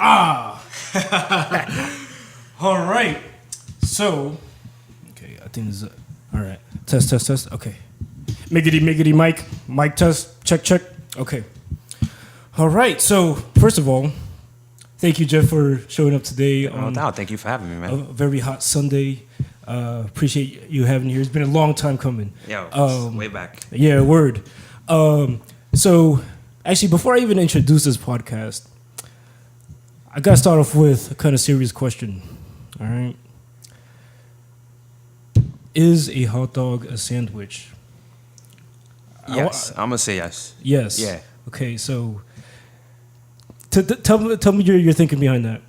All right. So, okay, I think this is all right. Test. Okay. Miggity, mic test. Check. Okay. All right. So, first of all, thank you, Jeff, for showing up today. No doubt. Thank you for having me, man. A very hot Sunday. Appreciate you having me here. It's been a long time coming. Yeah, way back. Yeah, word. So, actually, before I even introduce this podcast, I got to start off with a kind of serious question. All right. Is a hot dog a sandwich? Yes, I'm going to say yes. Yes. Yeah. Okay, so tell me your thinking behind that.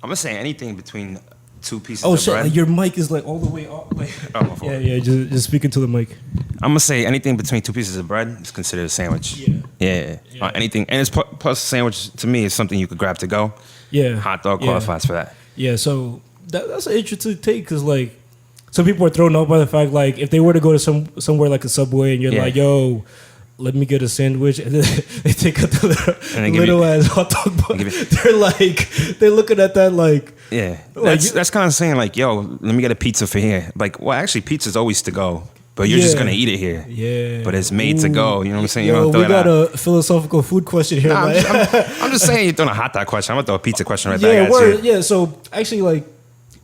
I'm going to say anything between two pieces Oh, of shit, bread. like your mic is like all the way up. Like, Oh, my fault. yeah, just speaking to the mic. I'm going to say anything between two pieces of bread is considered a sandwich. Yeah. Anything. And it's plus sandwich, to me, is something you could grab to go. Yeah. Hot dog qualifies for that. Yeah, so that's an interesting take because, like, some people are thrown off by the fact, like, if they were to go to somewhere like a Subway and you're like, yo, let me get a sandwich, and then they take out the little ass hot dog bun. They're looking at that like, yeah, that's kind of saying like, yo, let me get a pizza for here. Like, well, actually, pizza's always to go, but you're just gonna eat it here. Yeah, but it's made to go. You know what I'm saying? Yo, we got a philosophical food question here. Nah, I'm just saying you're throwing a hot dog question. I'm gonna throw a pizza question right back at you. Yeah. So actually, like,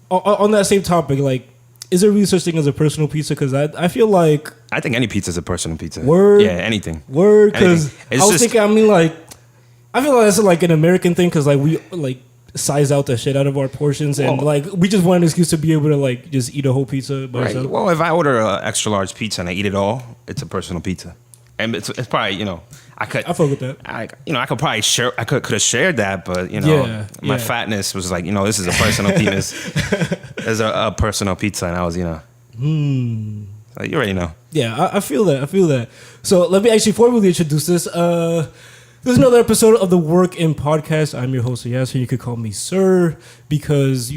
on that same topic, like, is there really such thing as a personal pizza? Because I feel like I think any pizza is a personal pizza. Word. Yeah, anything. Word. Because I was thinking, I mean, like, I feel like that's like an American thing because, like, we like size out the shit out of our portions and like we just want an excuse to be able to like just eat a whole pizza by ourselves. Well, if I order an extra large pizza and I eat it all, it's a personal pizza, and it's probably I fuck with that. I could probably share. I could have shared that, but my fatness was like, this is a personal pizza. There's a personal pizza, and I was, so you already know. Yeah, I feel that. So let me actually formally introduce this. This is another episode of the Work In Podcast. I'm your host, Yasser. You could call me Sir because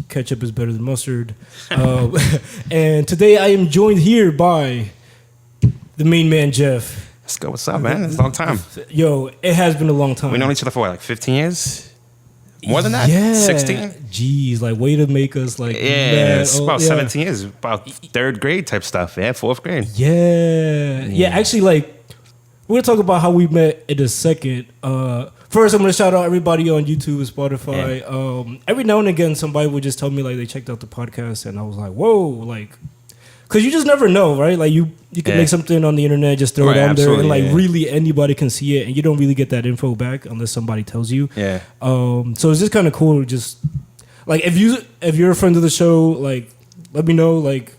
ketchup is better than mustard. And today I am joined here by the main man, Jeff. Let's go. What's up, man? It's a long time. Yo, it has been a long time. We've known each other for like 15 years? More than that? Yeah. 16? Jeez, like way to make us like... Yeah, it's about 17 years. About third grade type stuff. Yeah, fourth grade. Yeah, actually, like, we're going to talk about how we met in a second. First, I'm going to shout out everybody on YouTube and Spotify. Yeah. Every now and again, somebody would just tell me like they checked out the podcast and I was like, whoa, like... Because you just never know, right? Like, you can make something on the internet, just throw it on there, and, like, really anybody can see it, and you don't really get that info back unless somebody tells you. Yeah. So it's just kind of cool to just... Like, if you're a friend of the show, like, let me know. Like,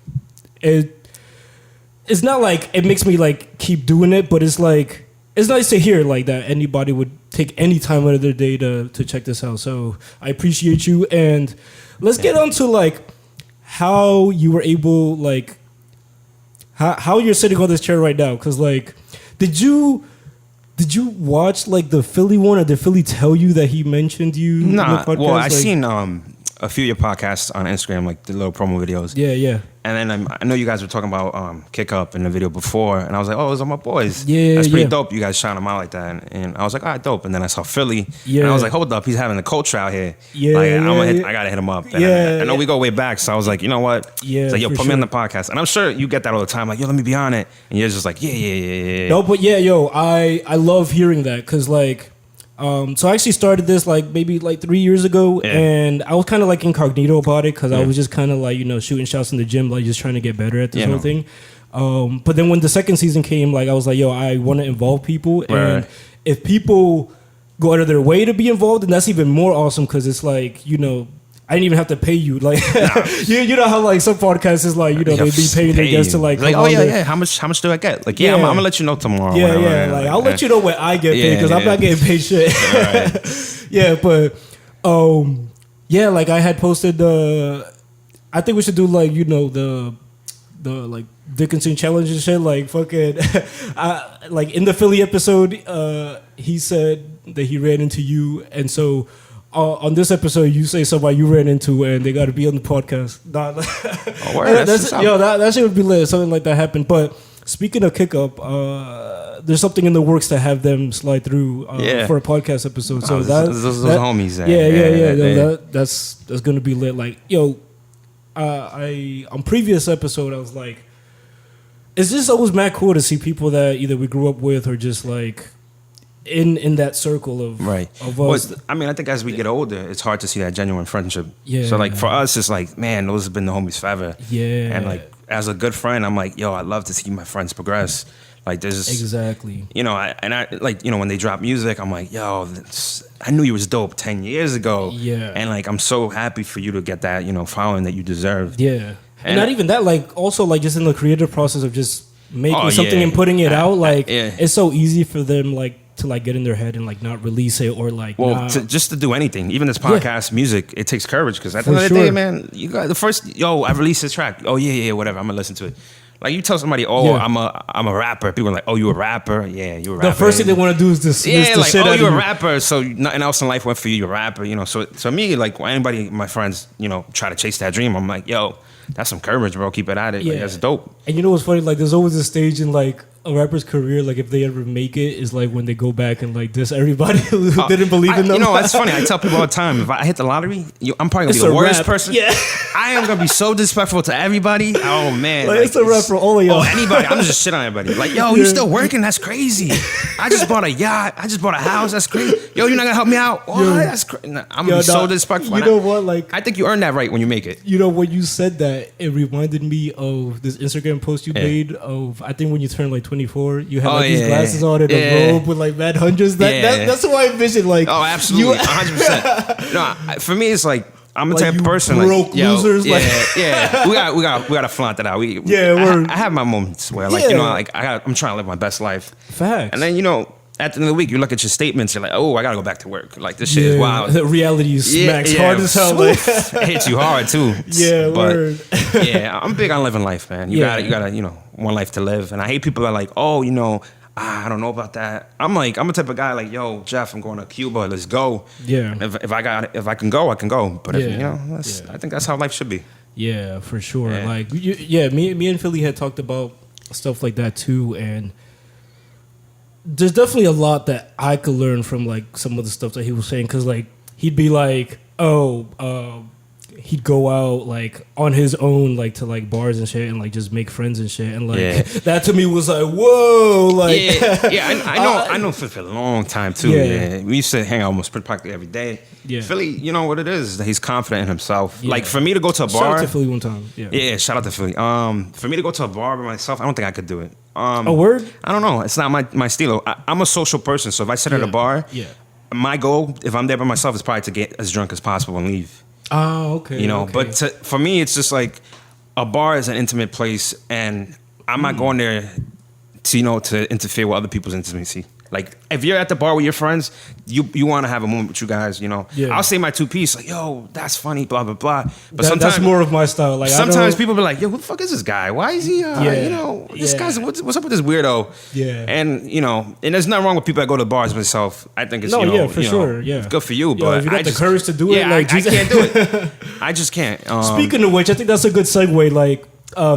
it's not like it makes me, like, keep doing it, but it's, like... It's nice to hear, like, that anybody would take any time out of their day to check this out. So I appreciate you, and let's get on to, like, how you were able, like... How you're sitting on this chair right now? Because like, did you watch like the Philly one, or did Philly tell you that he mentioned you? Nah, in the podcast? well, I seen a few of your podcasts on Instagram, like the little promo videos. Yeah. And then I know you guys were talking about Kick Up in the video before, and I was like, oh, those are my boys. Yeah, that's pretty dope. You guys shine them out like that, and I was like, all right, dope. And then I saw Philly, and I was like, hold up, he's having a culture out here. Yeah, I gotta hit him up. And I know we go way back, so I was like, you know what? Yeah, it's like, yo, put me on the podcast, and I'm sure you get that all the time. Like, yo, let me be on it, and you're just like, yeah. No, but yeah, yo, I love hearing that because like. So I actually started this like maybe like 3 years ago, and I was kind of like incognito about it because I was just kind of like shooting shots in the gym, like just trying to get better at this whole thing. But then when the second season came, like I was like, yo, I want to involve people, and if people go out of their way to be involved, then that's even more awesome because it's like I didn't even have to pay you. Like, you know how like some podcasts is like, they be paying their guests to like oh yeah. How much do I get? Like, I'm gonna let you know tomorrow. Yeah. Like, I'll let you know what I get paid because I'm not getting paid shit. Right. Yeah, but like I had posted I think we should do like the like Dickinson challenge and shit. Like fucking, like in the Philly episode, he said that he ran into you, and so. On this episode, you say somebody you ran into and they got to be on the podcast. That shit would be lit. Something like that happened. But speaking of kick up, there's something in the works to have them slide through for a podcast episode. So those homies. That's gonna be lit. Like, yo, on previous episode I was like, it's just always mad cool to see people that either we grew up with or just like in that circle of right. Of us. Well, I mean, I think as we get older, it's hard to see that genuine friendship. Yeah. So like for us, it's like, man, those have been the homies forever. Yeah. And like as a good friend, I'm like, yo, I'd love to see my friends progress. Like there's exactly. You know, I like, you know, when they drop music, I'm like, yo, I knew you was dope 10 years ago. Yeah. And like I'm so happy for you to get that, you know, following that you deserve. Yeah. And not even that, like also like just in the creative process of just making something and putting it out, like it's so easy for them like to like get in their head and like not release it or like just to do anything, even this podcast music, it takes courage because at the end of the day, man, you got the first I released this track, whatever, I'm gonna listen to it. Like you tell somebody, I'm a rapper, people are like, oh, you a rapper? Yeah, you a rapper. The first thing they want to do is dismiss the shit out of you. You a rapper, so nothing else in life went for you, you're a rapper, you know. So me, like when anybody, my friends, you know, try to chase that dream, I'm like, yo, that's some courage, bro. Keep it at it. Like, that's dope. And you know what's funny? Like, there's always a stage in like a rapper's career, like if they ever make it, is like when they go back and like diss everybody who didn't believe in them. You know, it's funny. I tell people all the time, if I hit the lottery, I'm probably gonna be the worst person. Yeah. I am gonna be so disrespectful to everybody. Oh man, like it's a rap for all of y'all. Anybody. I'm just shit on everybody. Like, yo, you still working? That's crazy. I just bought a yacht. I just bought a house. That's crazy. Yo, you're not gonna help me out? What? That's crazy. I'm gonna be so disrespectful. You know what? Like, I think you earned that right when you make it. You know, when you said that, it reminded me of this Instagram post you made of, I think when you turned like 24, you had these glasses on and a robe with like mad hundreds. That's what I envisioned. Like, oh, absolutely, 100%. No, for me, it's like I'm the type of person broke losers. We gotta flaunt that out. I have my moments where like you know, like I'm trying to live my best life. Facts. And then you know, at the end of the week, you look at your statements. You're like, oh, I gotta go back to work. Like this shit is wild. The reality smacks hard as hell. Like, it hits you hard too. Yeah, but word. I'm big on living life, man. You gotta, you know, one life to live. And I hate people that are like, oh, you know, I don't know about that. I'm like, I'm a type of guy like, yo, Jeff, I'm going to Cuba. Let's go. Yeah. And if I can go, I can go. But if, you know, I think that's how life should be. Yeah, for sure. Yeah. Like, me and Philly had talked about stuff like that too, and there's definitely a lot that I could learn from like some of the stuff that he was saying, because like he'd be like, he'd go out like on his own, like to like bars and shit, and like just make friends and shit, and like that to me was like, whoa, like I know Philly for a long time too. Yeah. We used to hang out almost practically every day. Yeah. Philly, you know what it is? He's confident in himself. Yeah. Like for me to go to a bar, shout out to Philly one time. Yeah, shout out to Philly. For me to go to a bar by myself, I don't think I could do it. A word? I don't know. It's not my stilo. I'm a social person, so if I sit at a bar, my goal, if I'm there by myself, is probably to get as drunk as possible and leave. Oh, okay. You know, okay. But for me, it's just like a bar is an intimate place, and I'm not going there to, you know, to interfere with other people's intimacy. Like, if you're at the bar with your friends, you want to have a moment with you guys, you know. Yeah. I'll say my two piece, like, yo, that's funny, blah, blah, blah. But sometimes that's more of my style. Like, sometimes people be like, yo, who the fuck is this guy? Why is he, you know, this guy's, what's up with this weirdo? Yeah. And, you know, and there's nothing wrong with people that go to bars myself. I think it's, for sure. It's good for you. But if you got the courage to do it, like, I can't do it. I just can't. Speaking of which, I think that's a good segue. Like,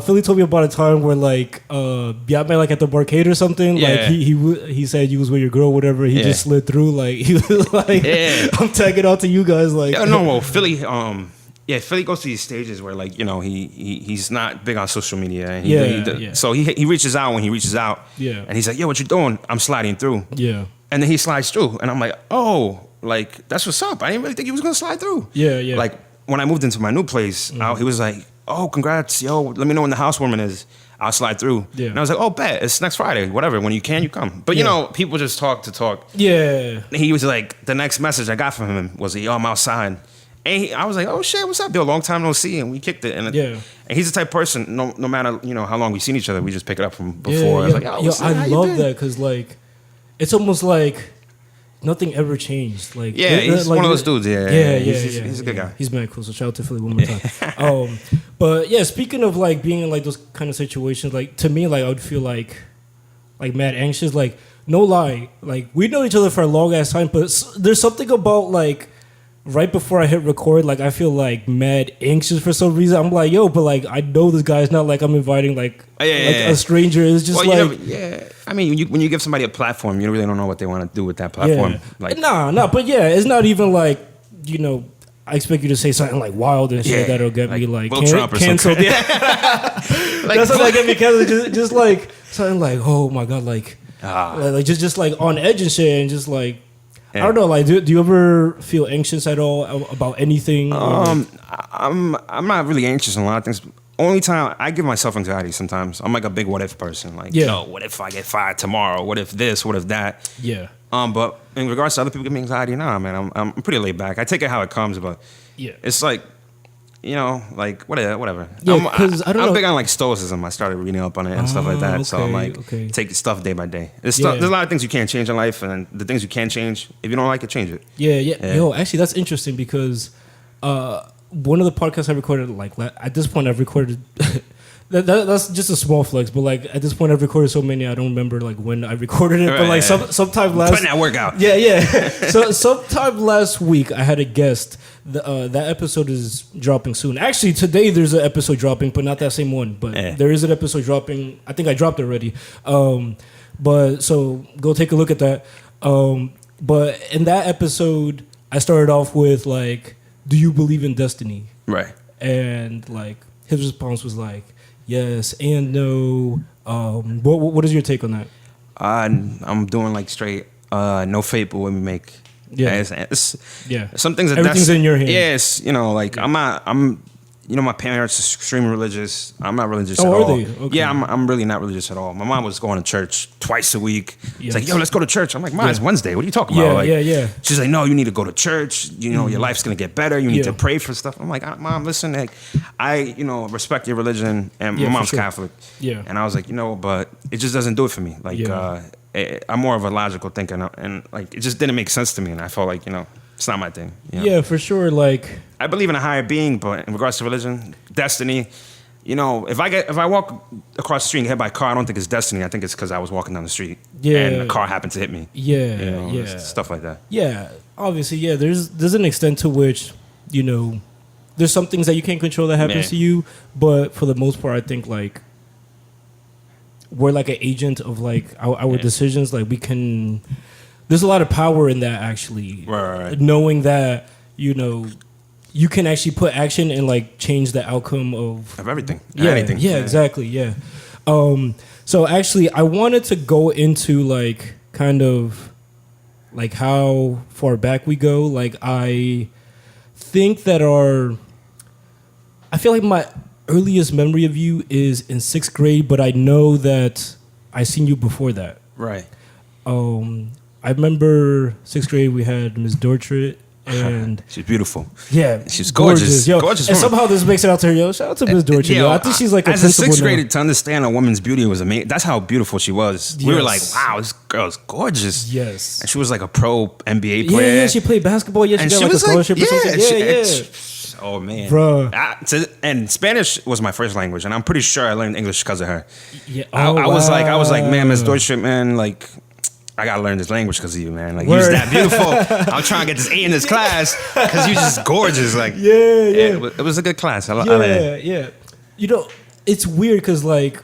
Philly told me about a time where like y'all met like at the barcade or something. Like he said you was with your girl, whatever. He just slid through. Like he was like, I'm tagging out to you guys. Like Philly. Philly goes to these stages where like, you know, he's not big on social media. And so he reaches out when he reaches out. Yeah. And he's like, yo, what you doing? I'm sliding through. Yeah. And then he slides through, and I'm like, oh, like that's what's up. I didn't really think he was gonna slide through. Yeah, yeah. Like when I moved into my new place, he was like, oh, congrats, yo, let me know when the housewarming is. I'll slide through. Yeah. And I was like, oh, bet, it's next Friday, whatever. When you can, you come. But, you know, people just talk to talk. Yeah. And he was like, the next message I got from him was, yo, I'm outside. And I was like, oh, shit, what's up, yo? Long time no see. And we kicked it. And he's the type of person, no matter, you know, how long we've seen each other, we just pick it up from before. I was like, I love that because, like, it's almost like nothing ever changed. Like, he's like, one of those dudes. He's a good guy. He's mad cool. So shout out to Philly one more time. But yeah, speaking of like being in like those kind of situations, like to me, like I would feel like mad anxious. Like no lie, like we know each other for a long ass time, but there's something about like right before I hit record, like I feel like mad anxious for some reason. I'm like, yo, but like I know this guy. It's not like I'm inviting like a stranger. It's just I mean, when you give somebody a platform, you really don't know what they want to do with that platform. Yeah. Like, but yeah, it's not even like, you know, I expect you to say something like wild and shit that'll get me like canceled. Yeah, like, that's what that get me canceled. Just like something like, oh my god, like just like on edge and shit, and just like. Yeah. I don't know. Like, do you ever feel anxious at all about anything? I'm not really anxious on a lot of things. Only time I give myself anxiety sometimes. I'm like a big what if person. Like, what if I get fired tomorrow? What if this? What if that? Yeah. But in regards to other people giving me anxiety, nah, man. I'm pretty laid back. I take it how it comes, but it's like. You know, like whatever. Yeah, because I'm big on like stoicism. I started reading up on it and stuff like that. Okay, so I'm like, take stuff day by day. There's a lot of things you can't change in life, and the things you can change, if you don't like it, change it. Yeah. Yo, actually, that's interesting because one of the podcasts I recorded, like at this point, I've recorded. That's just a small flex, but like at this point, I've recorded so many, I don't remember like when I recorded it. Right, but like sometime last, putting that work out. Yeah. So sometime last week, I had a guest. That episode is dropping soon. Actually, today there's an episode dropping, but not that same one. But there is an episode dropping. I think I dropped it already. But so go take a look at that. But in that episode, I started off with like, "Do you believe in destiny?" Right. And like his response was like, "Yes and no." What is your take on that? I'm doing like straight no fate but what we make. Yeah, it's some things. Everything's in your hands. Yes, you know, like I'm. You know, my parents are extremely religious. I'm not religious at all. Oh, are they? Okay. Yeah, I'm really not religious at all. My mom was going to church twice a week. Yes. It's like, yo, let's go to church. I'm like, Mom, it's Wednesday. What are you talking about? Like, yeah. She's like, no, you need to go to church. You know, your life's gonna get better. You need to pray for stuff. I'm like, Mom, listen, like, I respect your religion, and my mom's Catholic. Yeah. And I was like, but it just doesn't do it for me. Like, I'm more of a logical thinker, and like, it just didn't make sense to me, and I felt like, it's not my thing. Yeah, for sure. Like, I believe in a higher being, but in regards to religion, destiny, if I walk across the street and get hit by a car, I don't think it's destiny. I think it's because I was walking down the street and a car happened to hit me. Yeah, stuff like that. Yeah, obviously, yeah. There's an extent to which there's some things that you can't control that happens to you, but for the most part, I think like we're like an agent of like our decisions. Like we can. There's a lot of power in that, actually. Right. Knowing that, you can actually put action and like change the outcome of everything. Anything. Yeah, exactly. Yeah. So actually, I wanted to go into like kind of like how far back we go. Like I think that I feel like my earliest memory of you is in 6th grade, but I know that I seen you before that. Right. I remember 6th grade we had Ms. Dortrit, and she's beautiful. Yeah, she's gorgeous. Yo. Gorgeous. And somehow this makes it out to her. Yo, shout out to Ms. Dortrit. Yo, I think she's like a principal. As a 6th grader, to understand a woman's beauty was amazing. That's how beautiful she was. Yes. We were like, wow, this girl's gorgeous. Yes. And she was like a pro NBA player. Yeah, she played basketball. Yeah, she got like a scholarship or something. Yeah. Oh man, bro. And Spanish was my first language, and I'm pretty sure I learned English because of her. Yeah. I was like, man, Ms. Dortrit, man, like. I gotta learn this language because of you, man. Like, you're that beautiful. I'm trying to get this A in this class because you're just gorgeous. Like, yeah. It was a good class. Yeah. It's weird because like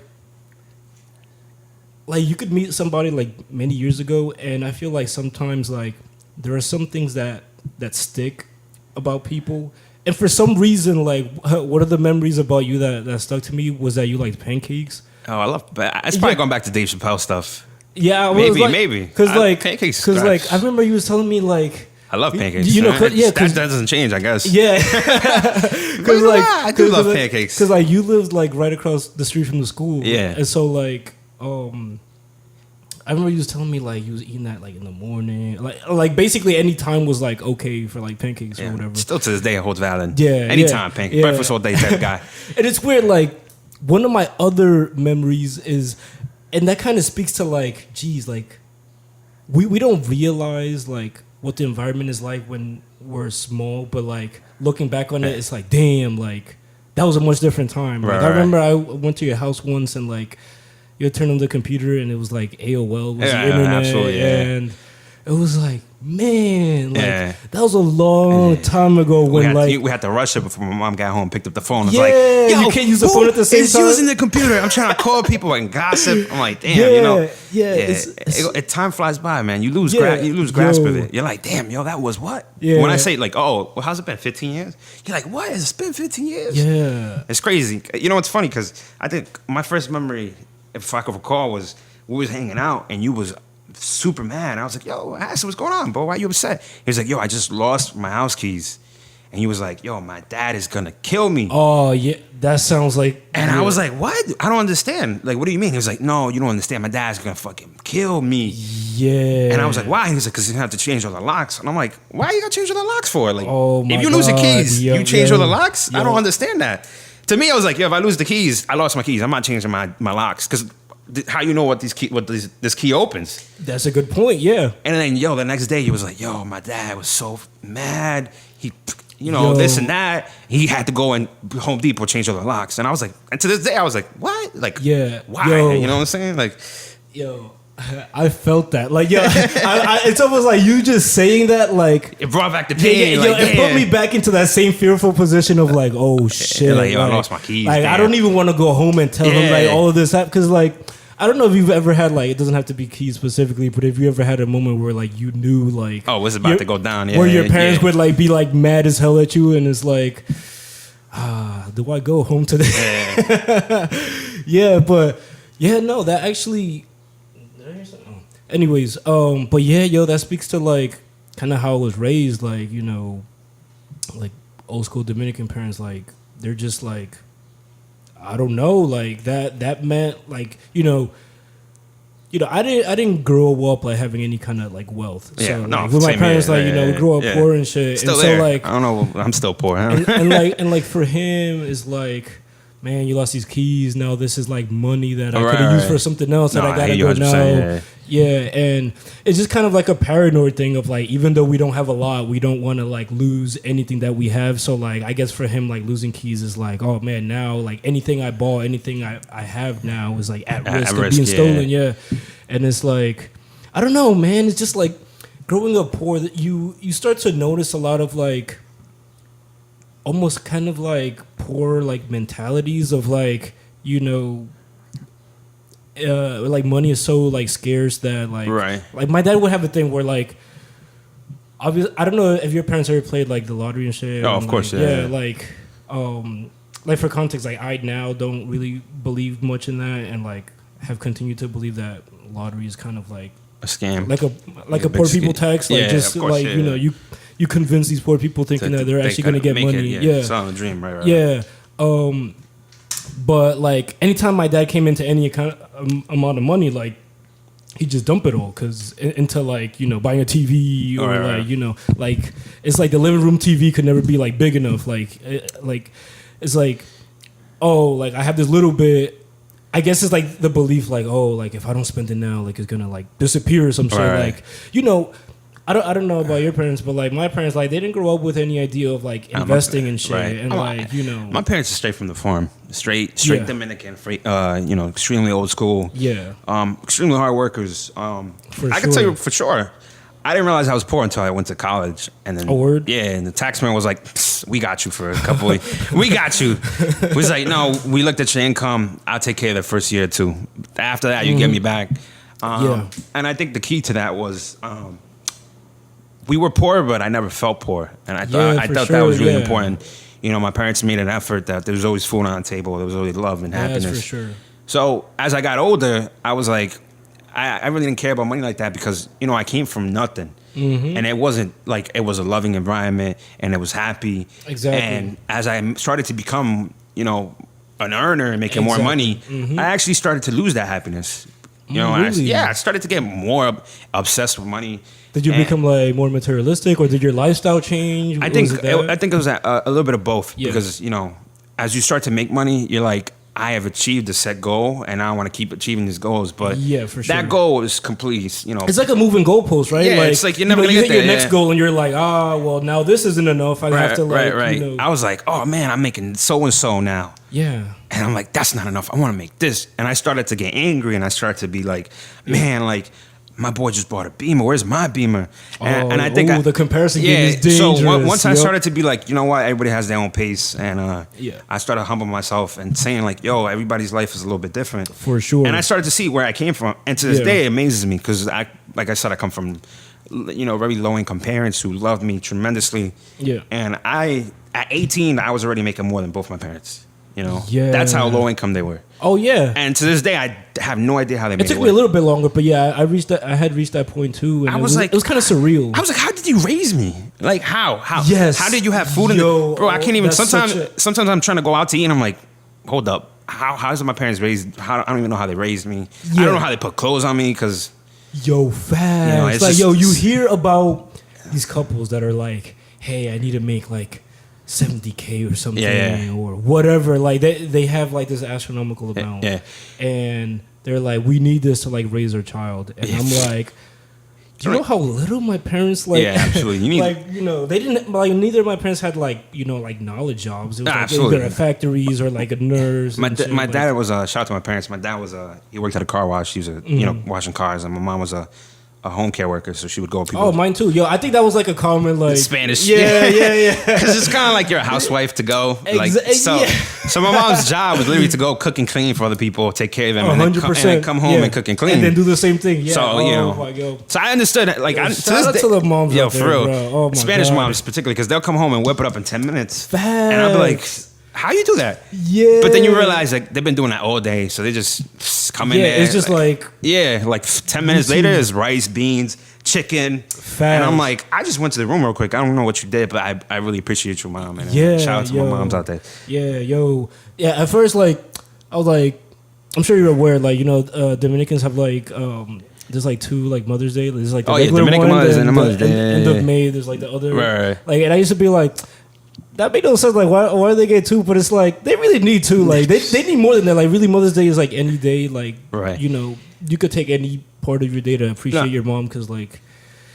you could meet somebody like many years ago, and I feel like sometimes like there are some things that stick about people, and for some reason, like one of the memories about you that stuck to me was that you liked pancakes. Oh, I love. It's probably going back to Dave Chappelle stuff. Yeah, maybe. Because pancakes. Because like I remember you was telling me like I love pancakes. That doesn't change, I guess. Yeah, because like I do love pancakes. Because like you lived like right across the street from the school. Yeah, and so like I remember you was telling me like you was eating that like in the morning, like basically any time was like okay for like pancakes or whatever. Still to this day it holds valid. Yeah, anytime pancakes, breakfast all day type of guy. And it's weird. Like one of my other memories is. And that kind of speaks to like, geez, like we don't realize like what the environment is like when we're small, but like looking back on it, it's like, damn, like that was a much different time. Like, I remember I went to your house once and like you had turned on the computer and it was like AOL was the internet, absolutely, and it was like, man, like that was a long time ago when we had to rush it before my mom got home, picked up the phone. It was like, yo, you can't use the phone at the same time. It's using the computer. I'm trying to call people and gossip. I'm like, damn, time flies by, man. You lose grasp of it. You're like, damn, yo, that was what? Yeah. When I say like, oh, well, how's it been? 15 years? You're like, what? It's been 15 years? Yeah. It's crazy. You know, it's funny because I think my first memory, if I could recall, was we was hanging out and you was super mad. I was like, yo, I asked him, what's going on, bro? Why you upset? He was like, yo, I just lost my house keys. And he was like, yo, my dad is gonna kill me. Oh, yeah, that sounds like... And I was like, what? I don't understand. Like, what do you mean? He was like, no, you don't understand. My dad's gonna fucking kill me. Yeah. And I was like, why? He was like, because he's gonna have to change all the locks. And I'm like, why you gotta change all the locks for? Like, if you lose the keys, you change all the locks? I don't understand that. To me, I was like, yo, if I lose the keys, I lost my keys. I'm not changing my locks. Because how you know what this key opens? That's a good point, yeah. And then, yo, the next day he was like, yo, my dad was so mad. He, this and that. He had to go in Home Depot, change all the locks. And I was like, and to this day, I was like, what? Like, why? Yo, you know what I'm saying? Like, yo, I felt that. Like, yo, it's almost like you just saying that, like, it brought back the pain. It put me back into that same fearful position of like, oh shit, like, yo, I lost my keys. Like, damn. I don't even want to go home and tell them like all of this happened because like. I don't know if you've ever had like, it doesn't have to be keys specifically, but if you ever had a moment where like you knew like, oh, it's about to go down, where your parents would like be like mad as hell at you, and it's like, do I go home today? But no, that actually. Did I hear something? Oh. Anyways, but yeah, yo, that speaks to like kind of how I was raised, like like old school Dominican parents, like they're just like. I don't know, like that meant like I didn't grow up like having any kind of like wealth. Yeah, so, no, like, with my parents, we grew up poor and shit. Still and there. So like I don't know, I'm still poor. Huh? and like for him is like, man, you lost these keys. Now this is like money that I could have used for something else that I gotta go now. Yeah, and it's just kind of like a paranoid thing of like, even though we don't have a lot, we don't want to like lose anything that we have. So like, I guess for him, like losing keys is like, oh man, now like anything I bought, anything I have now is like at risk of being stolen. Yeah, and it's like, I don't know, man. It's just like growing up poor that you start to notice a lot of like almost kind of like poor like mentalities of like like money is so like scarce that like like my dad would have a thing where like obviously I don't know if your parents ever played like the lottery and shit. Oh, of course, yeah. Like for context, like I now don't really believe much in that and like have continued to believe that lottery is kind of like a scam, like a poor people tax, like just course, like you convince these poor people thinking that they're actually going to get money. It's on a dream, right? Yeah. But like anytime my dad came into any kind of amount of money, like he just dump it all because into like buying a TV or like it's like the living room TV could never be like big enough. Like it's like, oh, like I have this little bit. I guess it's like the belief like, oh, like if I don't spend it now, like it's gonna like disappear or some shit. Like I don't know about your parents, but like my parents, like they didn't grow up with any idea of like investing and shit, and like my parents are straight from the farm, straight Dominican, extremely old school, extremely hard workers. I can tell you for sure, I didn't realize I was poor until I went to college, and then and the taxman was like, "We got you for a couple of, we got you." He was like, "No, we looked at your income. I'll take care of the first year or two. After that, you get me back." And I think the key to that was. We were poor, but I never felt poor, and I thought that was really important. My parents made an effort that there was always food on the table, there was always love and happiness. That's for sure. So as I got older, I was like, I really didn't care about money like that because I came from nothing, and it wasn't like it was a loving environment and it was happy. Exactly. And as I started to become, an earner and making more money, I actually started to lose that happiness. Really? I started to get more obsessed with money. Did you become like more materialistic, or did your lifestyle change? I think it was a little bit of both because as you start to make money, you're like, I have achieved a set goal, and I want to keep achieving these goals. But for sure. That goal is completely, it's like a moving goalpost, right? Yeah, like, it's like you're never gonna get there. Your next goal, and you're like, well, now this isn't enough. I have to like, I was like, oh man, I'm making so and so now. Yeah. And I'm like, that's not enough. I want to make this, and I started to get angry, and I started to be like, man, like. my boy just bought a Beamer. Where's my Beamer? And I think the comparison game is dangerous. So once I started to be like, you know what, everybody has their own pace, and I started humbling myself and saying like, yo, everybody's life is a little bit different. For sure. And I started to see where I came from, and to this day, it amazes me because like I said, I come from, very low income parents who loved me tremendously. Yeah. And at 18, I was already making more than both my parents. That's how low income they were. Oh yeah. And to this day, I have no idea how they made it. It took me a little bit longer, but yeah, I had reached that point too. And it was kind of surreal. I was like, how did you raise me? Like how? Yes. How did you have food bro? I can't even. Sometimes I'm trying to go out to eat, and I'm like, hold up. How is my parents raised? I don't even know how they raised me. Yeah. I don't know how they put clothes on me because. Facts. It's like, you hear about these couples that are like, hey, I need to make like $70K or something or whatever. Like they have like this astronomical amount. Yeah. And they're like, we need this to like raise our child. And I'm like, do you know how little my parents like? Yeah, absolutely. You need they didn't like. Neither of my parents had like like knowledge jobs. It was like either at factories or like a nurse. My dad was shout out to my parents. My dad was he worked at a car wash. He was washing cars, and my mom was a home care worker, so she would go. Oh, mine too. Yo, I think that was like a common like Spanish. Yeah. Because it's kind of like you're a housewife to go. So my mom's job was literally to go cook and clean for other people, take care of them, 100%, and then come home and cook and clean, and then do the same thing. Yeah. So so I understood. Like shout out to the moms. Yo, for real. Oh my Spanish God. Moms particularly, because they'll come home and whip it up in 10 minutes. Facts. And I'll be like, how you do that? Yeah. But then you realize like they've been doing that all day, so they just come in there. Yeah, it's just like 10 minutes later is rice, beans, chicken. Facts. And I'm like, I just went to the room real quick. I don't know what you did, but I really appreciate your mom. And shout out to my moms out there. Yeah, at first like I was like, I'm sure you're aware, like Dominicans have like there's like two like Mother's Day. There's like the regular Dominican one, Mothers and the Mother's Day. End of May, there's like the other. Right. Like, and I used to be like, that made no sense. Like, why do they get two? But it's like they really need two. Like, they need more than that. Like, really, Mother's Day is like any day. Like, you could take any part of your day to appreciate your mom because, like,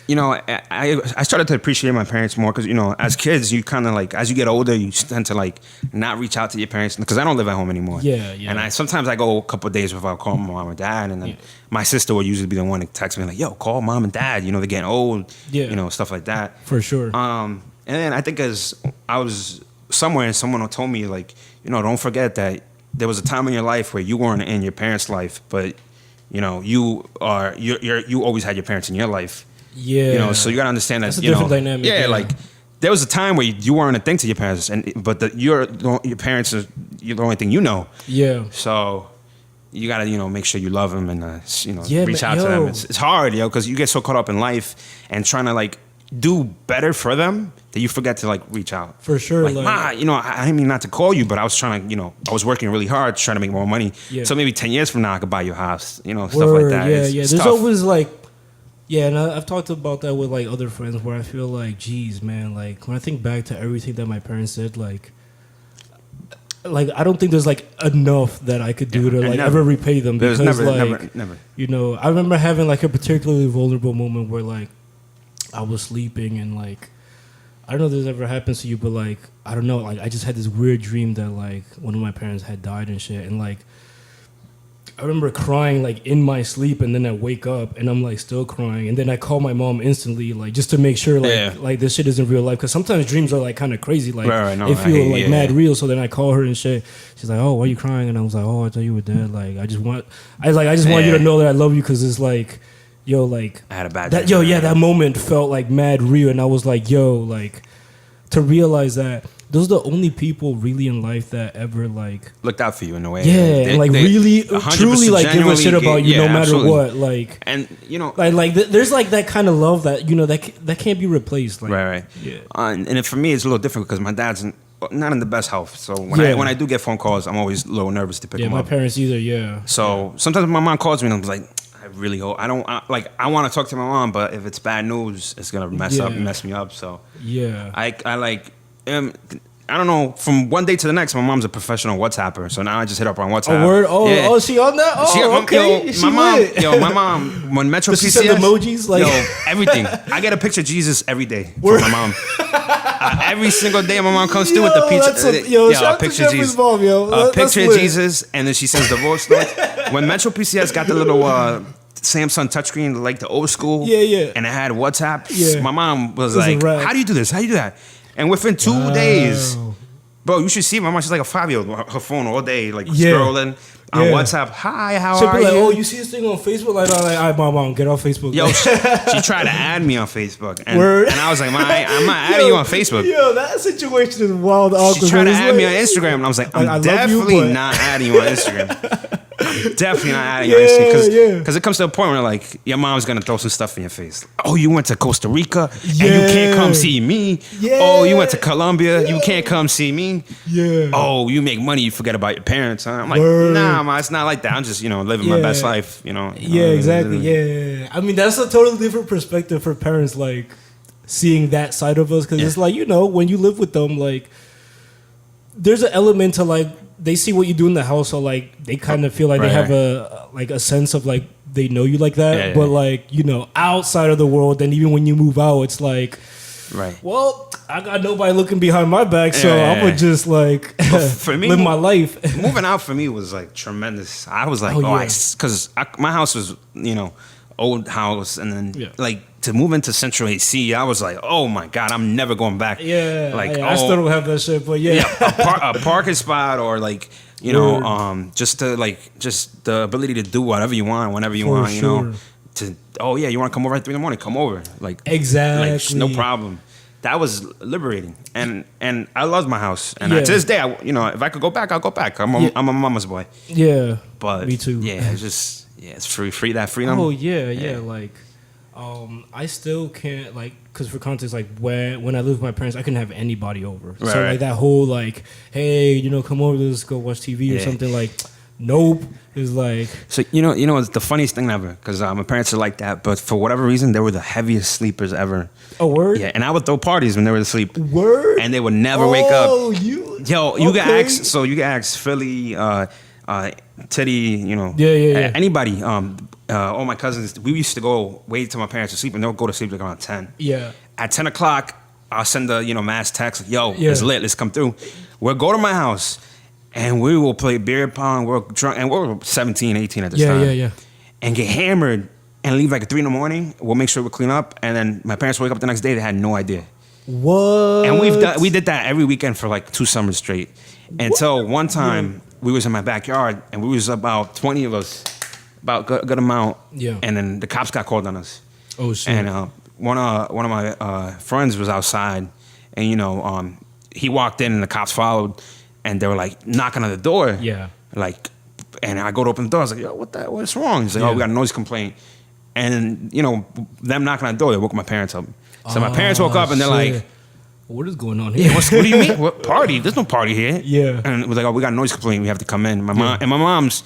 I started to appreciate my parents more because as kids, you kind of like as you get older, you tend to like not reach out to your parents because I don't live at home anymore. Yeah. And sometimes I go a couple of days without calling my mom or dad, and then my sister will usually be the one to text me like, "Yo, call mom and dad." They're getting old. Yeah. Stuff like that. For sure. And then I think as I was somewhere and someone told me like, don't forget that there was a time in your life where you weren't in your parents' life, but you always had your parents in your life. Yeah. So you gotta understand that. That's a different dynamic. Yeah, like there was a time where you weren't a thing to your parents, but your parents are the only thing you know. Yeah. So you gotta make sure you love them and reach out to them. It's hard, because you get so caught up in life and trying to like do better for them that you forget to like reach out. For sure. Like, Ma, I didn't mean not to call you, but I was trying to, I was working really hard trying to make more money. Yeah. So maybe 10 years from now I could buy you a house, stuff like that. Yeah. There's tough. Always like, and I've talked about that with like other friends where I feel like, geez, man, like when I think back to everything that my parents did, like I don't think there's like enough that I could do to like ever repay them. Because never. I remember having like a particularly vulnerable moment where like I was sleeping and like I don't know if this ever happens to you, but like I don't know, like I just had this weird dream that like one of my parents had died and shit, and like I remember crying like in my sleep, and then I wake up and I'm like still crying, and then I call my mom instantly like just to make sure like this shit isn't real life, because sometimes dreams are like kind of crazy, like they feel like mad real. So then I call her and shit. She's like, "Oh, why are you crying?" And I was like, "Oh, I thought you were dead. Like I just want you to know that I love you, because it's like." Yo, like I had a bad that. That moment felt like mad real, and I was like, yo, like to realize that those are the only people really in life that ever like looked out for you in a way. Yeah, and like really, truly, like give a shit about you, no matter absolutely. What. Like, and there's like that kind of love that that can't be replaced. Like, right. Yeah. And for me, it's a little different because my dad's not in the best health. So when I do get phone calls, I'm always a little nervous to pick them up. Yeah, my parents either. Yeah. So sometimes my mom calls me and I'm like, I really hope I want to talk to my mom, but if it's bad news, it's gonna mess me up. So I don't know. From one day to the next, my mom's a professional WhatsApper, so now I just hit up on WhatsApp. Oh, word? Oh, yeah. She on that? Oh, okay. My mom, when Metro PCS, she send emojis, like everything. I get a picture of Jesus every day from my mom. Every single day, my mom comes through with the picture. A picture of Jesus. Mom, a picture of Jesus, and then she sends divorce notes. When Metro PCS got the little Samsung touchscreen, like the old school. Yeah. And it had WhatsApp. Yeah. My mom was like, "How do you do this? How do you do that?" And within 2 days, bro, you should see my mom. She's like a 5-year-old. Her phone all day, like scrolling on WhatsApp. Hi, how are you? Oh, you see this thing on Facebook? Like, all right, mom, get off Facebook. Yo, she tried to add me on Facebook, and I was like, I'm not adding you on Facebook. Yo, that situation is wild. Awkward. She tried to add me on Instagram, and I was like, I'm definitely not adding you on Instagram. Definitely not adding your Instagram because it comes to a point where like your mom's gonna throw some stuff in your face. Oh, you went to Costa Rica and you can't come see me. Oh, you went to Colombia, you can't come see me. Oh, you make money, you forget about your parents. Huh? I'm like, nah, ma, it's not like that. I'm just living my best life. Exactly. Yeah. I mean, that's a totally different perspective for parents, like seeing that side of us, because it's like when you live with them, like there's an element to like. They see what you do in the house, so like they kind of feel like they have a sense of like they know you like that. But like outside of the world, then even when you move out, it's like, well, I got nobody looking behind my back, so I'm gonna just like for me, live my life. Moving out for me was like tremendous. I was like, because my house was old house, and then like to move into Central AC, I was like, oh my God, I'm never going back. I still don't have that shit, but a parking spot, or like just the ability to do whatever you want whenever you want. You want to come over at 3 a.m, come over, like exactly, no problem. That was liberating, and I loved my house, and to this day, if I could go back, I'll go back. I'm a mama's boy. Yeah, but me too. Yeah, it's just it's free that freedom. Oh yeah. Like, I still can't, like, because for context, like when I lived with my parents, I couldn't have anybody over. So like that whole like, hey, come over, let's go watch TV or something. Like, nope. It's like, so it's the funniest thing ever, because my parents are like that, but for whatever reason, they were the heaviest sleepers ever. Oh, word? Yeah, and I would throw parties when they were asleep. Word? And they would never wake up. Oh, you can ask Philly, Teddy, anybody. All my cousins, we used to go wait till my parents were asleep, and they'll go to sleep like around 10. Yeah. At 10 o'clock, I'll send the mass text, it's lit, let's come through. We'll go to my house, and we will play beer pong. We're drunk, and we're 17, 18 at this time. Yeah. And get hammered and leave like at 3 a.m. We'll make sure we clean up, and then my parents wake up the next day. They had no idea. What? And we did that every weekend for like 2 summers straight. Until one time we was in my backyard, and we was about 20 of us, about a good amount. Yeah. And then the cops got called on us. Oh shit. And one of my friends was outside, and he walked in, and the cops followed, and they were like knocking on the door. Yeah. Like, and I go to open the door. I was like, yo, what's wrong? He's like, oh, we got a noise complaint. And them knocking on the door, they woke my parents up. So my parents woke up, and they're like, what is going on here? What do you mean? What party? There's no party here. Yeah. And it was like, oh, we got a noise complaint. We have to come in. My mom's.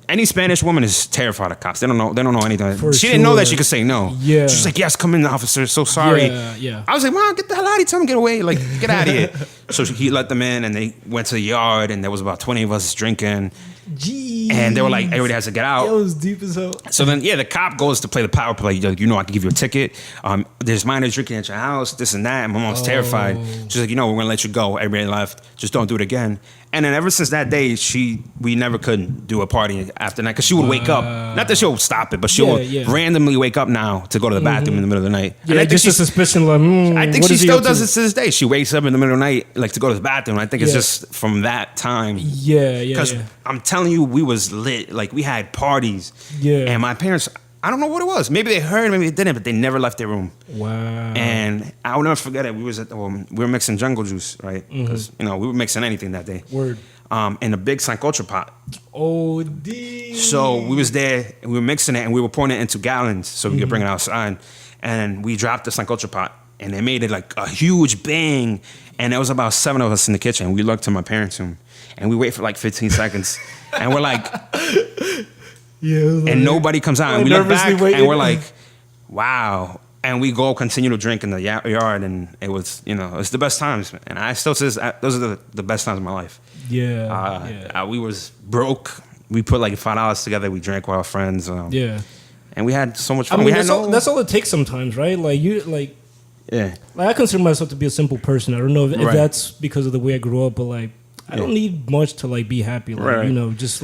Any Spanish woman is terrified of cops. They don't know anything. She didn't know that she could say no. Yeah. She's like, yes, come in, officer. So sorry. Yeah. I was like, Mom, get the hell out of here. Tell them to get away. Like, get out of here. So he let them in, and they went to the yard, and there was about 20 of us drinking. Jeez. And they were like, everybody has to get out. That was deep as hell. So then, the cop goes to play the power play. I can give you a ticket. There's minors drinking at your house, this and that. And my mom's terrified. She's like, we're going to let you go. Everybody left. Just don't do it again. And then ever since that day, we never could do a party after that, because she would wake up. Not that she'll stop it, but she'll randomly wake up now to go to the bathroom in the middle of the night. Yeah, and just a suspicion like, I think she still does it to this day. She wakes up in the middle of the night like to go to the bathroom. I think it's just from that time. Yeah. Because I'm telling you, we was lit. Like, we had parties. Yeah. And my parents, I don't know what it was. Maybe they heard, maybe they didn't, but they never left their room. Wow. And I'll never forget it. We was we were mixing jungle juice, right? Because we were mixing anything that day. Word. In a big sancocho pot. Oh, D. So we was there, and we were mixing it, and we were pouring it into gallons so we could bring it outside. And we dropped the sancocho pot, and they made it like a huge bang. And there was about 7 of us in the kitchen. We looked to my parents' room, and we wait for like 15 seconds, and we're like, and nobody comes out. And we look back, and we're like, wow. And we go continue to drink in the yard, and it was, it's the best times. And I still say those are the best times of my life. Yeah. We was broke. We put like $5 together. We drank with our friends. And we had so much fun. I mean, that's all it takes sometimes, right? Like I consider myself to be a simple person. I don't know if that's because of the way I grew up, but like I don't need much to like be happy. Like, you know, just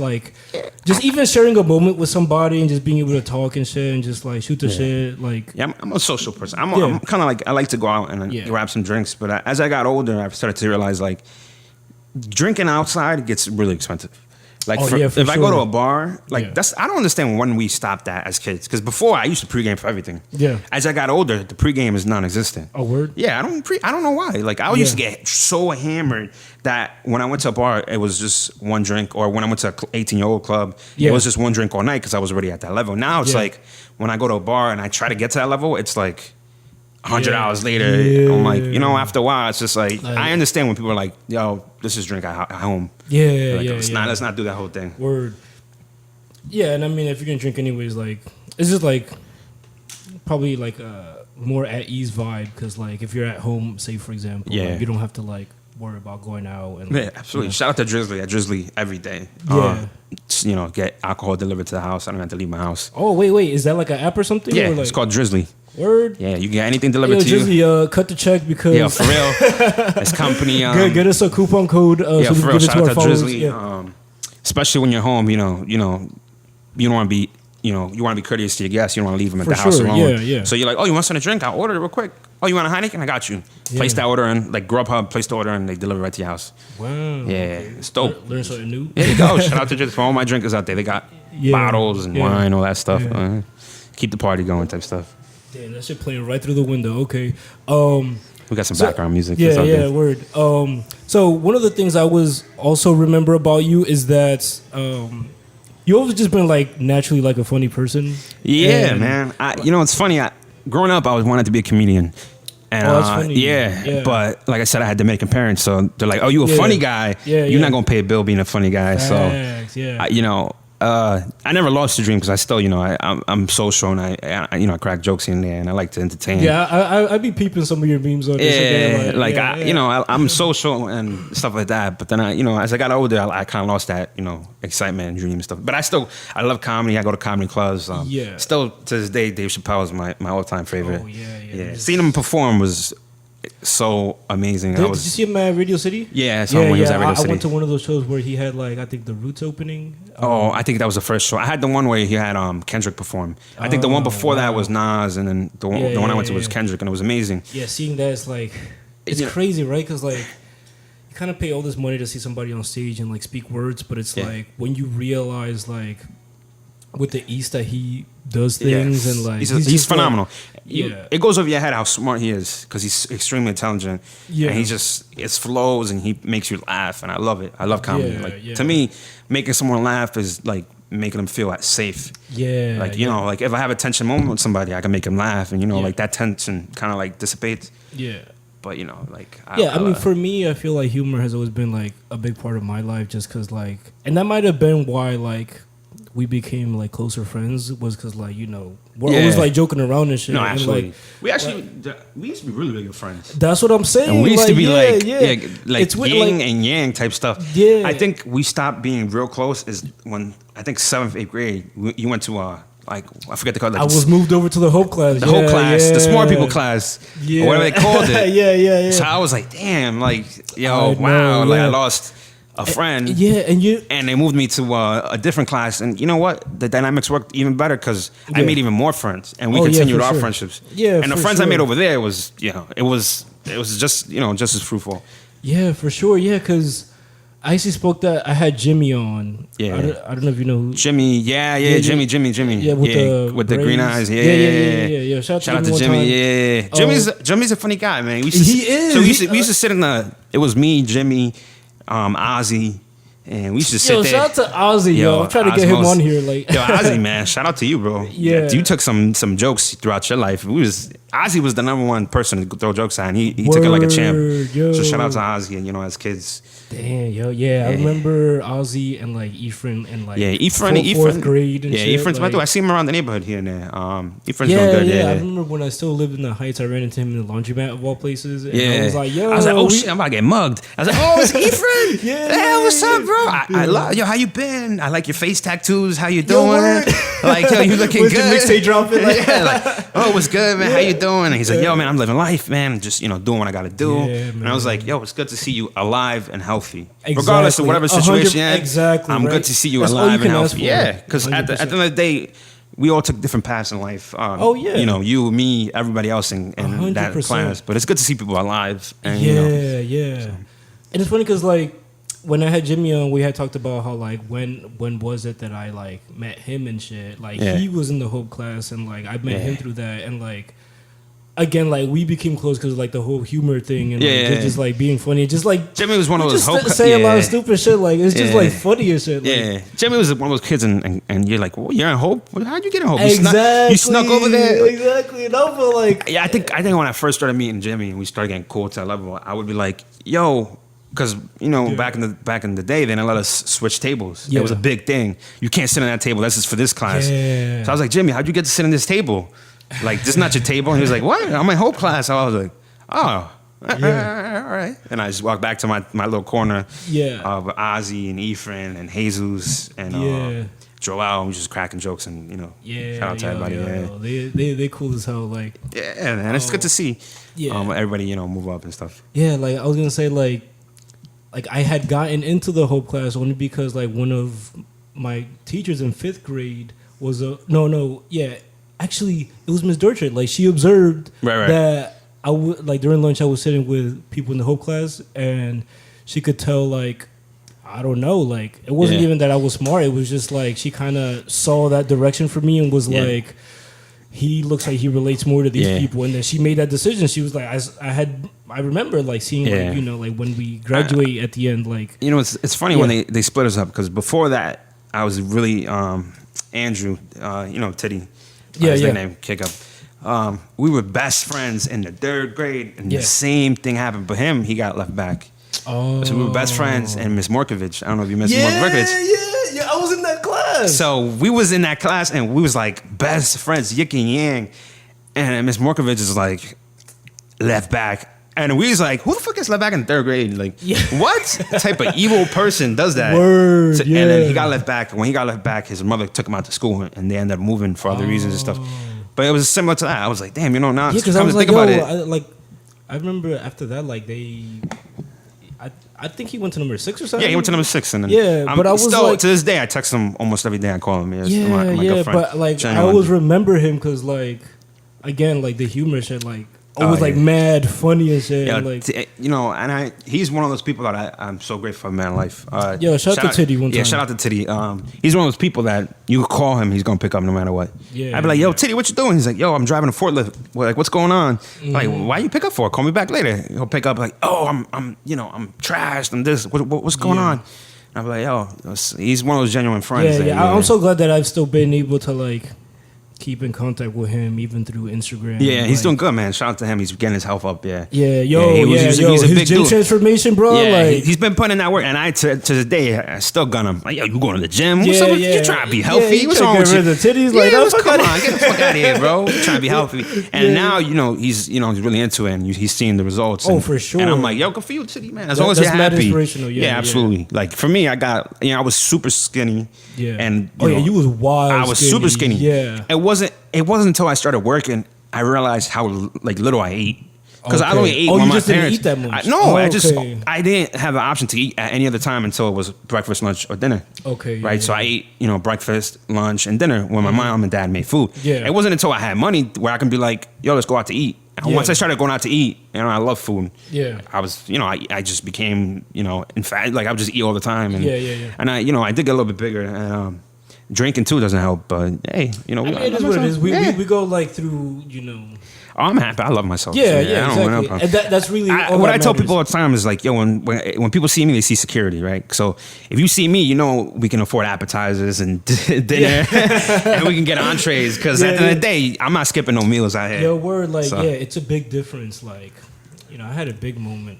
even sharing a moment with somebody and just being able to talk and shit and just like shoot the shit. Like, I'm a social person. I'm kind of like, I like to go out and grab some drinks. But as I got older, I've started to realize like drinking outside gets really expensive. Like if I go to a bar, like I don't understand when we stopped that as kids. Because before I used to pregame for everything. Yeah. As I got older, the pregame is non-existent. Oh, word? Yeah, I don't know why. Like I used to get so hammered that when I went to a bar, it was just one drink. Or when I went to an 18-year-old club, it was just one drink all night because I was already at that level. Now it's like when I go to a bar and I try to get to that level, it's like $100 later. I'm like, you know, after a while, it's just like I understand when people are like, yo, this is drink at home. Let's not do that whole thing. Word. Yeah, and I mean, if you're gonna drink anyways, like it's just like probably like a more at ease vibe because like if you're at home, say for example, like, you don't have to like worry about going out and like, absolutely. You know. Shout out to Drizzly. At Drizzly every day. You know, get alcohol delivered to the house. I don't have to leave my house. Oh wait, is that like an app or something? Yeah, or like, it's called Drizzly. Word. Yeah, you can get anything delivered to Drizzly, you. Cut the check because for real. This company. Get us a coupon code. So for real. Shout out to Drizzly. Especially when you're home, you don't want to be. You want to be courteous to your guests. You don't want to leave them at the house alone. Yeah. So you're like, oh, you want something to drink? I'll order it real quick. Oh, you want a Heineken? I got you. Place that order in, like Grubhub, place the order and they deliver right to your house. Wow. Yeah, it's dope. Learn something new. There you go. Shout out to Drizzly for all my drinkers out there. They got bottles and wine, all that stuff. Keep the party going type stuff. Damn, that shit playing right through the window. Okay. We got some background music. Word. So one of the things I was also remember about you is that you always just been like naturally like a funny person. Yeah, man. It's funny. Growing up, I was wanted to be a comedian. And, that's funny. But like I said, I had Dominican parents, so they're like, "Oh, you a funny guy? You're not gonna pay a bill being a funny guy." Facts, so, I never lost the dream because I still, I'm social and I crack jokes in there and I like to entertain. Yeah, I be peeping some of your memes on Instagram. I'm social and stuff like that. But then as I got older, I kind of lost that, excitement and dream and stuff. But I love comedy. I go to comedy clubs. Still to this day, Dave Chappelle is my all-time favorite. Oh yeah. Seeing him perform was so amazing. Did you see him at Radio City? Yeah, I saw him when he was at Radio City. I went to one of those shows where he had I think the Roots opening. I think that was the first show. I had the one where he had Kendrick perform. I think the one before that was Nas, and then the one I went to was Kendrick, and it was amazing. Yeah, seeing that is it's crazy, right? Because you kind of pay all this money to see somebody on stage and speak words, but it's when you realize with the ease that he does things and he's phenomenal. It goes over your head how smart he is because he's extremely intelligent. And he just it flows and he makes you laugh, and I love it. I love comedy. To me, making someone laugh is making them feel safe. If I have a tension moment with somebody, I can make them laugh, and that tension kind of dissipates. But I mean, for me, I feel like humor has always been a big part of my life, just because and that might have been why we became closer friends was because we're always joking around and shit. No, absolutely. We used to be really good friends. That's what I'm saying. And we used to be it's yin and yang type stuff. Yeah. I think we stopped being real close is when I think 7th, 8th grade. You went to I forget to call it. I was moved over to the Hope class. The Hope class, the smart people class, or whatever they called it. Yeah. So I was like, damn, I lost a friend. And they moved me to a different class, and you know what? The dynamics worked even better because I made even more friends, and we continued our friendships. And the friends I made over there was, it was just just as fruitful. Yeah, for sure. Yeah, because I actually spoke that I had Jimmy on. Yeah, I don't know if you know who. Jimmy. Jimmy. Yeah, with the green eyes. Yeah. Shout out to Jimmy. Yeah. Jimmy's a funny guy, man. He is. So we used to sit in it was me, Jimmy, Ozzy, and we used to sit there. Shout out to Ozzy, I'm trying to get him on here. Ozzy, man, shout out to you, bro. Yeah. You took some jokes throughout your life. Ozzy was the number one person to throw jokes at, and he took it like a champ. So shout out to Ozzy, and as kids. Damn, I remember Ozzy and Ephraim and Ephraim, fourth grade and shit. Ephraim's my dude. I see him around the neighborhood here and there. Ephraim's doing good. I remember when I still lived in the Heights, I ran into him in the laundromat of all places. And I was like, I was like, oh shit, I'm about to get mugged. I was like, oh, it's Ephraim. Hey, what's up, bro? I love how you been? I like your face tattoos. How you doing? You looking good. Mixtape dropping. Oh, what's good, man? How you doing? And he's like, yo, man, I'm living life, man. Just, doing what I got to do. Yeah, and I was like, yo, it's good to see you alive and healthy. Exactly. Regardless of whatever situation you're in. Exactly. I'm good to see you alive and healthy. Yeah, because at the end of the day, we all took different paths in life. You, me, everybody else in that class. But it's good to see people alive. And, yeah. And it's funny because, like, when I had Jimmy on, we had talked about how, like, when was it that I, like, met him and shit. Like, he was in the Hope class, and, like, I met him through that. And, like, again, like, we became close because, like, the whole humor thing and, just, like, being funny. Just, like, Jimmy was one of those Hope say a lot of stupid shit. Like, it's just, like, funny and shit. Like, Jimmy was one of those kids, and you're like, well, you're in Hope? How'd you get in Hope? Exactly. You snuck over there? Exactly. No, but, like... Yeah, I think when I first started meeting Jimmy and we started getting cool to that level, I would be like, yo... Because back in the day, they didn't let us switch tables. It was a big thing. You can't sit on that table. That's just for this class. Yeah. So I was like, Jimmy, how'd you get to sit on this table? Like, this is not your table. And he was like, what? I'm in Hope class. So I was like, oh, all right. And I just walked back to my little corner. Yeah. With Ozzy and Ephraim and Jesus and Joel. We just cracking jokes and shout out to everybody. They cool as hell. Like, yeah, man. It's good to see. Everybody move up and stuff. Yeah, like I was gonna say like I had gotten into the Hope class only because like one of my teachers in 5th grade was actually it was Miss Dorchard. Like she observed that I would like during lunch I was sitting with people in the Hope class and she could tell like I don't know like it wasn't even that I was smart. It was just like she kind of saw that direction for me and was like he looks like he relates more to these people, and then she made that decision. She was like, I remember like seeing like like when we graduate at the end, like it's funny when they split us up because before that I was really Andrew, Titty, his name Kick Up. We were best friends in the 3rd grade, and the same thing happened. But he got left back. Oh, so we were best friends, and Miss Morkovich. I don't know if you miss Morkovich. Yeah, I was in that class. So we was in that class, and we was like best friends, yin and yang. And Miss Morkovich is like left back, and we was like, who the fuck is left back in 3rd grade? Like, what type of evil person does that? Word, And then he got left back. When he got left back, his mother took him out to school, and they ended up moving for other reasons and stuff. But it was similar to that. I was like, damn, now because I was like, I remember after that, like I think he went to number 6 or something. Yeah, he went to number 6, and then but I was still like, to this day I text him almost every day. I call him. My good friend. But like I always remember him because like again like the humor shit like always like mad funny and shit. And he's one of those people that I'm so grateful for, man. Life. Shout out to Titty one time. Yeah, shout out to Titty. He's one of those people that you call him, he's gonna pick up no matter what. Yeah, I'd be like, yo, Titty, what you doing? He's like, yo, I'm driving a forklift. Like, what's going on? Mm-hmm. Like, why you pick up for? Call me back later. He'll pick up like, oh, I'm trashed. I'm this. What's going on? And I'm like, yo, he's one of those genuine friends. I'm so glad that I've still been able to like keep in contact with him even through Instagram. Yeah, he's doing good, man. Shout out to him. He's getting his health up. He's a big his gym transformation, bro. Yeah, like he's been putting in that work, and I to this day I still gun him. Like, yo, you going to the gym? What's up? You trying to be healthy? What's wrong with you? The titties, like, come on, get the fuck out of here, bro. You're trying to be healthy, and now he's he's really into it, and he's seeing the results. For sure. And I'm like, yo, good for you, Titty, man. As long as you're happy. Inspirational. Yeah, absolutely. Like for me, I got I was super skinny. Yeah. And you was wild. I was super skinny. Yeah. It wasn't until I started working I realized how like little I ate. Because I only ate when my parents. Didn't eat that much. I didn't have an option to eat at any other time until it was breakfast, lunch, or dinner. Okay. Right. So I ate breakfast, lunch, and dinner when my mom and dad made food. Yeah. It wasn't until I had money where I can be like, yo, let's go out to eat. And once I started going out to eat, I love food. Yeah. I was, I just became, in fact, like I would just eat all the time. And, And I did get a little bit bigger. And drinking too doesn't help. But hey, it is what it is. We go like through, Oh, I'm happy. I love myself. Yeah, exactly. And that's really what I tell people all the time is like, yo, when people see me, they see security, right? So if you see me, we can afford appetizers and dinner, and we can get entrees. Because at the end of the day, I'm not skipping no meals out here. Yo, word, like, it's a big difference. Like, I had a big moment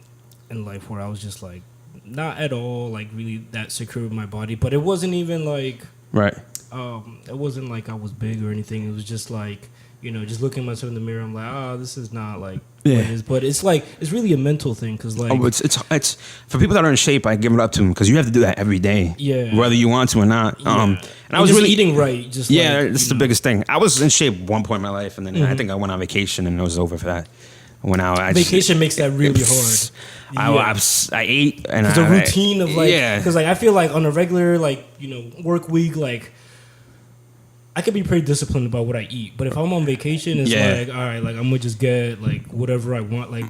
in life where I was just like, not at all like really that secure with my body, but it wasn't even like, right. It wasn't like I was big or anything. It was just like, just looking at myself in the mirror, I'm like, this is not like But it's like it's really a mental thing because like it's for people that are in shape. I give it up to them because you have to do that every day, whether you want to or not. And I was really eating right. Just that's the biggest thing. I was in shape at one point in my life, and then I think I went on vacation and it was over for that. Vacation makes that really hard. I ate and it's a routine of like because like I feel like on a regular like work week like I could be pretty disciplined about what I eat, but if I'm on vacation it's like all right, like I'm gonna just get like whatever I want, like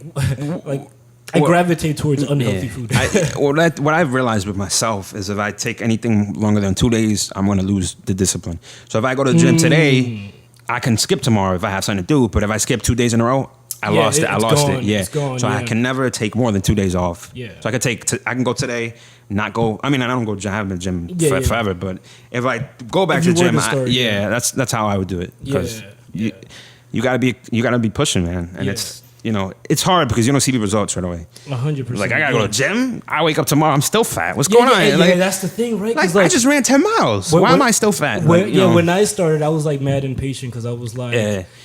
I gravitate towards unhealthy food. What I've realized with myself is if I take anything longer than 2 days, I'm gonna lose the discipline. So if I go to the gym today, I can skip tomorrow if I have something to do, but if I skip 2 days in a row, I lost it. Yeah. It's gone, so I can never take more than 2 days off. Yeah. So I can go today, not go. I mean, I don't go. I haven't been to gym forever, but if I go back to the gym, that's how I would do it. Because you gotta be pushing, man, and it's hard because you don't see the results right away. 100%. Like I gotta go to the gym. I wake up tomorrow, I'm still fat. What's going on? Yeah, that's the thing, right? Like I just ran 10 miles. Why am I still fat? When I started, I was like mad impatient because I was like,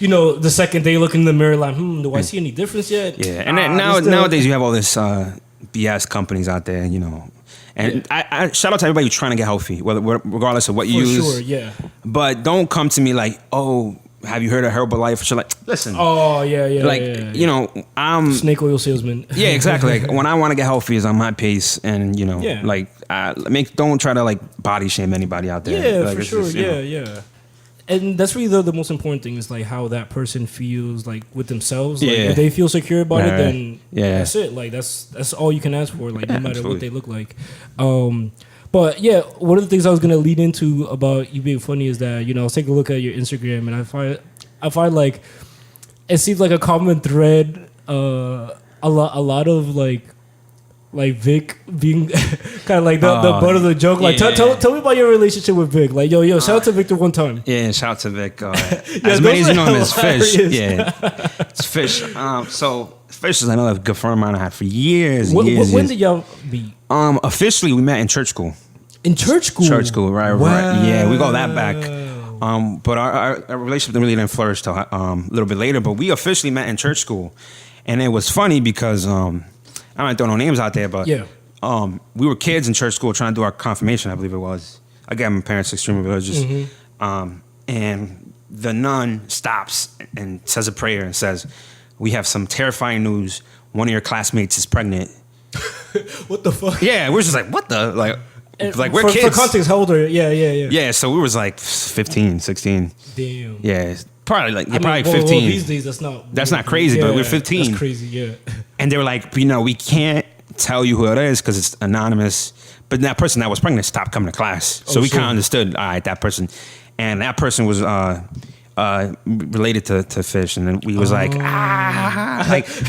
the second day looking in the mirror, like, do I see any difference yet? Yeah, and then nowadays you have all this BS companies out there, And I shout out to everybody who's trying to get healthy, regardless of what you use. For sure, yeah. But don't come to me like, oh, have you heard of Herbalife? Or like, listen. Oh yeah. I'm snake oil salesman. Yeah, exactly. Like when I want to get healthy is on my pace, and don't try to like body shame anybody out there. Yeah, like, for sure. Yeah. And that's really the most important thing is like how that person feels like with themselves. Like if they feel secure about it, then that's it. Like that's all you can ask for. Like no matter what they look like. But yeah, one of the things I was gonna lead into about you being funny is that I was taking a look at your Instagram and I find like it seems like a common thread. A lot of like Vic being kind of like the butt of the joke. Like tell me about your relationship with Vic. Like yo, shout out to Victor one time. Yeah, shout out to Vic. As many as you know him as Fish. Yeah, it's Fish. So Fish is another good friend of mine I had for years. When did y'all meet? Officially, we met in church school. In church school? Church school, right. Yeah, we go that back. But our relationship really didn't flourish till a little bit later. But we officially met in church school. And it was funny because, I don't throw no names out there, but we were kids in church school trying to do our confirmation, I believe it was. Again, my parents are extremely religious. Mm-hmm. And the nun stops and says a prayer and says, we have some terrifying news. One of your classmates is pregnant. What the fuck? Yeah, we're just like, what the? Like we're kids. For context, how old are you? Yeah. Yeah, so we was like 15, 16. Damn. Yeah, probably like, probably 15. Well, these days, that's not crazy, but we're 15. That's crazy, yeah. And they were like, we can't tell you who it is because it's anonymous. But that person that was pregnant stopped coming to class. So we kind of understood, all right, that person. And that person was related to Fish, and then we was like we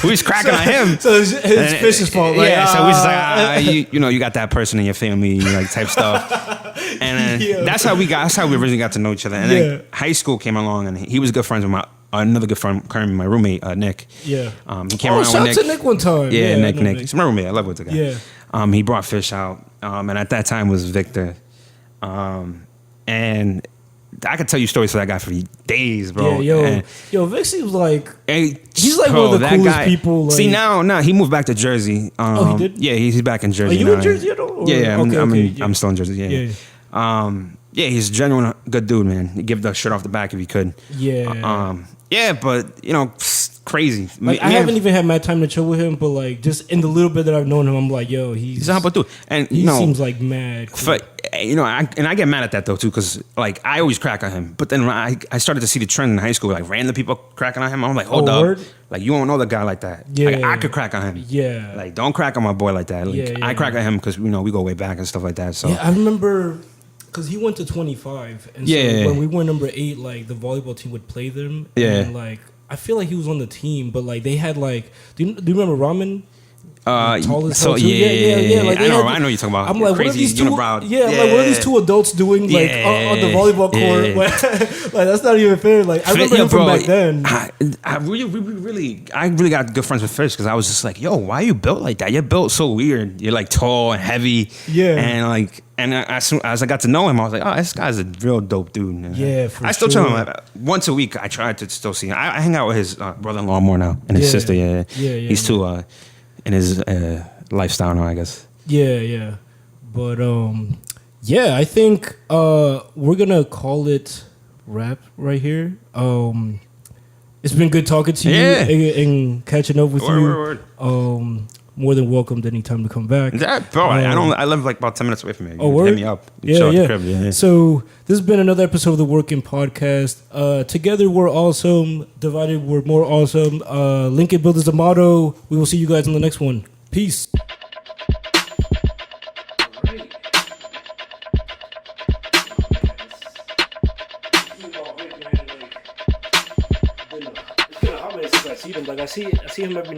was cracking on him. So it's Fish's fault, right? Yeah, so we was like, you got that person in your family, like type stuff. And then that's how we originally got to know each other. And then high school came along, and he was good friends with another good friend, currently my roommate, Nick. Yeah. He came around with Nick. Shout out to Nick one time. Yeah, Nick. He's my roommate. I love with the guy. Yeah. He brought Fish out, and at that time was Victor, and I could tell you stories for that guy for days, bro. Yeah, Vic seems like he's like one of the coolest people. Like, see now he moved back to Jersey. He did. Yeah, he's back in Jersey. Are you now. in Jersey at all? Yeah, I'm still in Jersey. Yeah. Yeah, he's a genuine good dude, man. He'd give the shirt off the back if he could. Yeah. Yeah, but crazy. Like I haven't even had my time to chill with him, but like just in the little bit that I've known him, I'm like, yo, he's a humble dude, and he seems like mad. Cool. I get mad at that though too, because like I always crack on him, but then I started to see the trend in high school, like random people cracking on him. I'm like, hold up, word? Like you don't know the guy like that. Yeah, like, I could crack on him. Yeah, like don't crack on my boy like that. Like, I crack on him because we go way back and stuff like that. So I remember. Because he went to 25, and so when we were number 8, like the volleyball team would play them. And like I feel like he was on the team, but like they had like, do you remember Ramen? tall as so hell too. Yeah. Like, I know what you're talking about. I'm like, what are these two? Yeah, I'm like, what are these two adults doing like on the volleyball court? Like, that's not even fair. Like, I remember him from back then. I really got good friends with Fish because I was just like, yo, why are you built like that? You're built so weird. You're like tall and heavy. Yeah. And like, as I got to know him, I was like, oh, this guy's a real dope dude. And yeah, for I still sure. tell him once a week. I try to still see him. I hang out with his brother-in-law more now and his sister. Yeah. He's too in his lifestyle now, I guess. Yeah. But I think we're gonna call it wrap right here. It's been good talking to you and catching up with you. Word. More than welcome anytime to come back. Bro, I live like about 10 minutes away from here. You hit me up. Yeah. So this has been another episode of the Working Podcast. Together we're awesome. Divided we're more awesome. Link it build is the motto. We will see you guys in the next one. Peace. I see him every